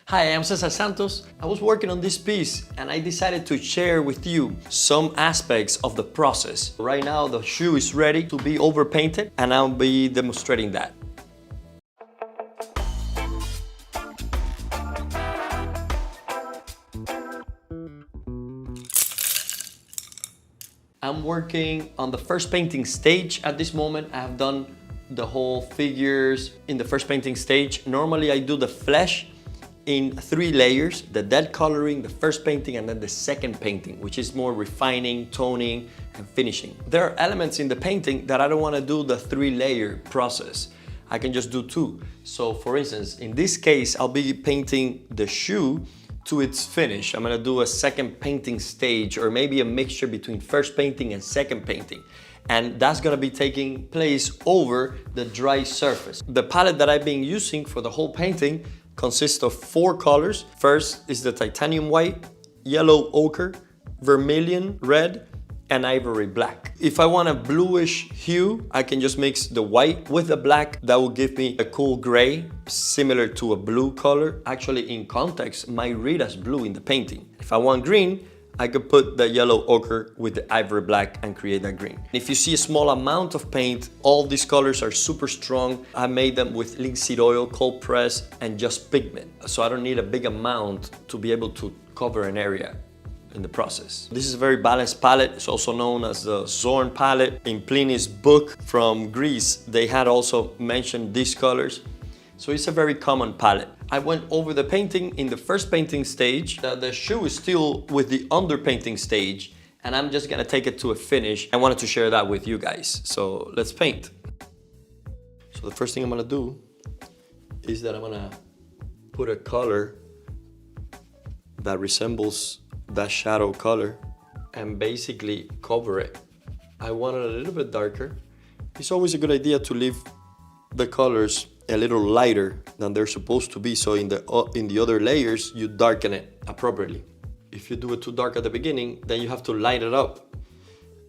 Hi, I'm Cesar Santos. I was working on this piece and I decided to share with you some aspects of the process. Right now the shoe is ready to be overpainted and I'll be demonstrating that. I'm working on the first painting stage at this moment. I have done the whole figures in the first painting stage. Normally I do the flesh in 3 layers, the dead coloring, the first painting, and then the second painting, which is more refining, toning, and finishing. There are elements in the painting that I don't want to do the 3-layer process. I can just do 2. So for instance, in this case, I'll be painting the shoe to its finish. I'm gonna do a second painting stage, or maybe a mixture between first painting and second painting. And that's gonna be taking place over the dry surface. The palette that I've been using for the whole painting consists of 4 colors. First is the titanium white, yellow ochre, vermilion red, and ivory black. If I want a bluish hue, I can just mix the white with the black. That will give me a cool gray, similar to a blue color. Actually, in context, might read as blue in the painting. If I want green, I could put the yellow ochre with the ivory black and create that green. If you see a small amount of paint, all these colors are super strong. I made them with linseed oil, cold press, and just pigment. So I don't need a big amount to be able to cover an area in the process. This is a very balanced palette. It's also known as the Zorn palette. In Pliny's book from Greece, they had also mentioned these colors. So it's a very common palette. I went over the painting in the first painting stage. The shoe is still with the underpainting stage, and I'm just gonna take it to a finish. I wanted to share that with you guys. So let's paint. So the first thing I'm gonna do is that I'm gonna put a color that resembles that shadow color and basically cover it. I want it a little bit darker. It's always a good idea to leave the colors a little lighter than they're supposed to be, so in the other layers you darken it appropriately. If you do it too dark at the beginning, then you have to light it up,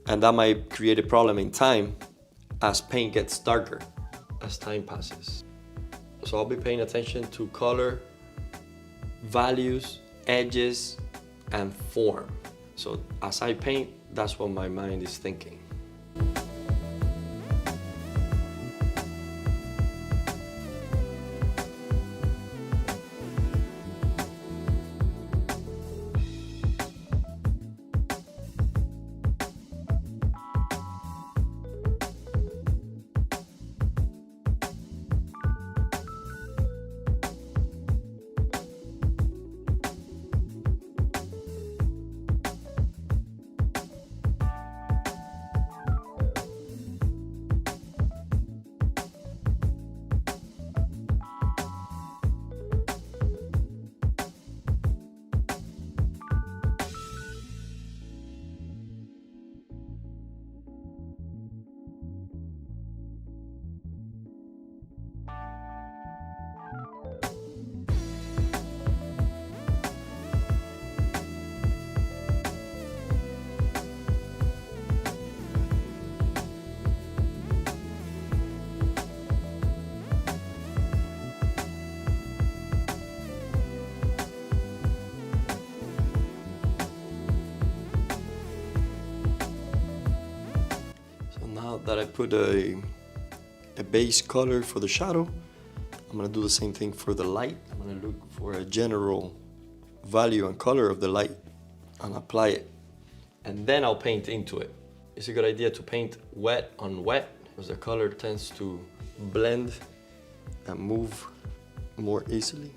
and that might create a problem in time as paint gets darker as time passes. So I'll be paying attention to color, values, edges, and form. So as I paint, that's what my mind is thinking. Now that I put a base color for the shadow, I'm gonna do the same thing for the light. I'm gonna look for a general value and color of the light and apply it. And then I'll paint into it. It's a good idea to paint wet on wet because the color tends to blend and move more easily.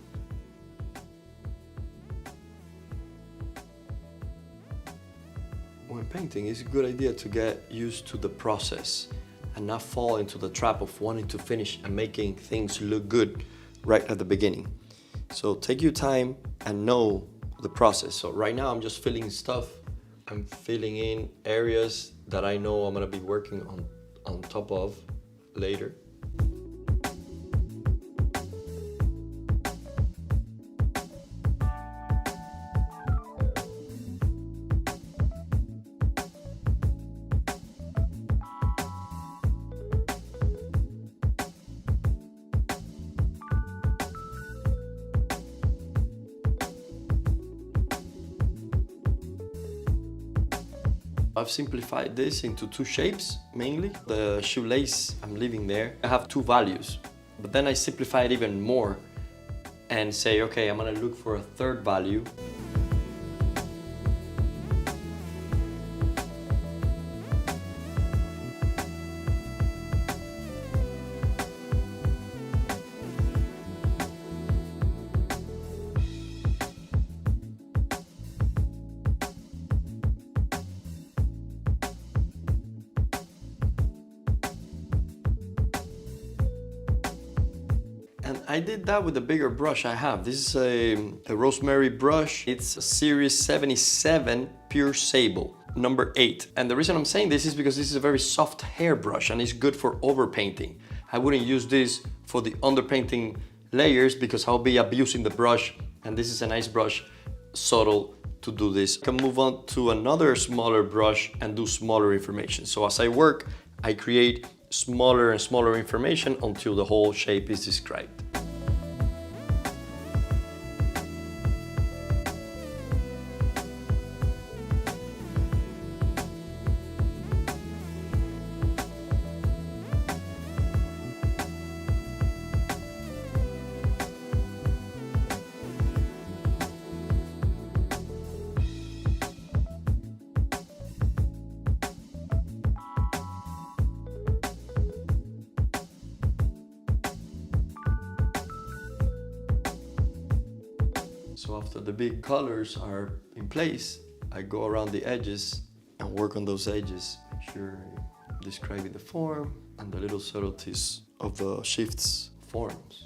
When painting, it's a good idea to get used to the process and not fall into the trap of wanting to finish and making things look good right at the beginning. So take your time and know the process. So right now I'm just filling stuff. I'm filling in areas that I know I'm gonna be working on top of later. I've simplified this into two shapes, mainly. The shoelace, I'm leaving there. I have two values, but then I simplify it even more and say, okay, I'm gonna look for a third value. And I did that with a bigger brush I have. This is a rosemary brush. It's a Series 77 Pure Sable, number 8. And the reason I'm saying this is because this is a very soft hair brush and it's good for overpainting. I wouldn't use this for the underpainting layers because I'll be abusing the brush, and this is a nice brush, subtle, to do this. I can move on to another smaller brush and do smaller information. So as I work, I create smaller and smaller information until the whole shape is described. So after the big colors are in place, I go around the edges and work on those edges. Make sure I'm describing the form and the little subtleties of the shifts forms.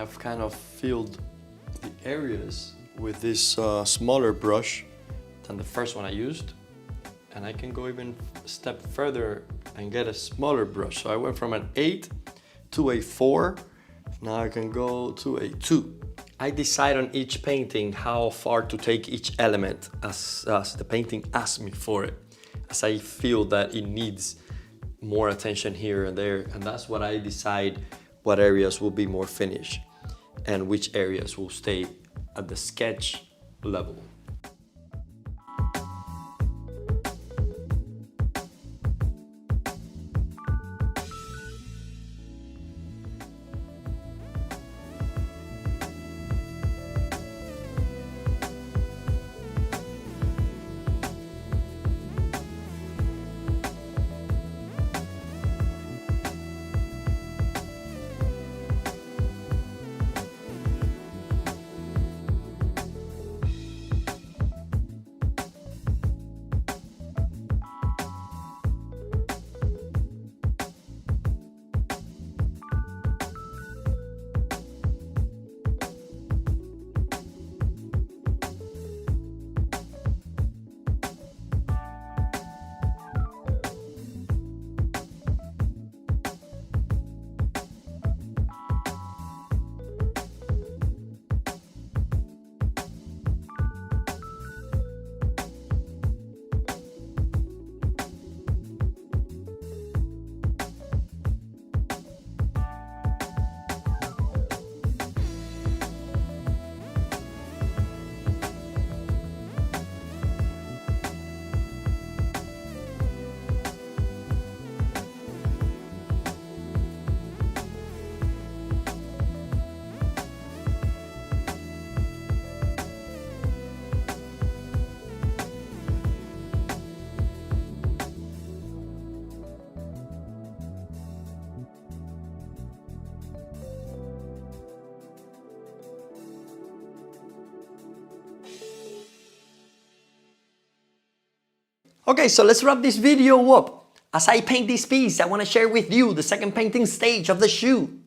have kind of filled the areas with this smaller brush than the first one I used. And I can go even a step further and get a smaller brush. So I went from an 8 to a 4. Now I can go to a 2. I decide on each painting how far to take each element as the painting asks me for it, as I feel that it needs more attention here and there, and that's what I decide what areas will be more finished and which areas will stay at the sketch level. Okay, so let's wrap this video up. As I paint this piece, I want to share with you the second painting stage of the shoe.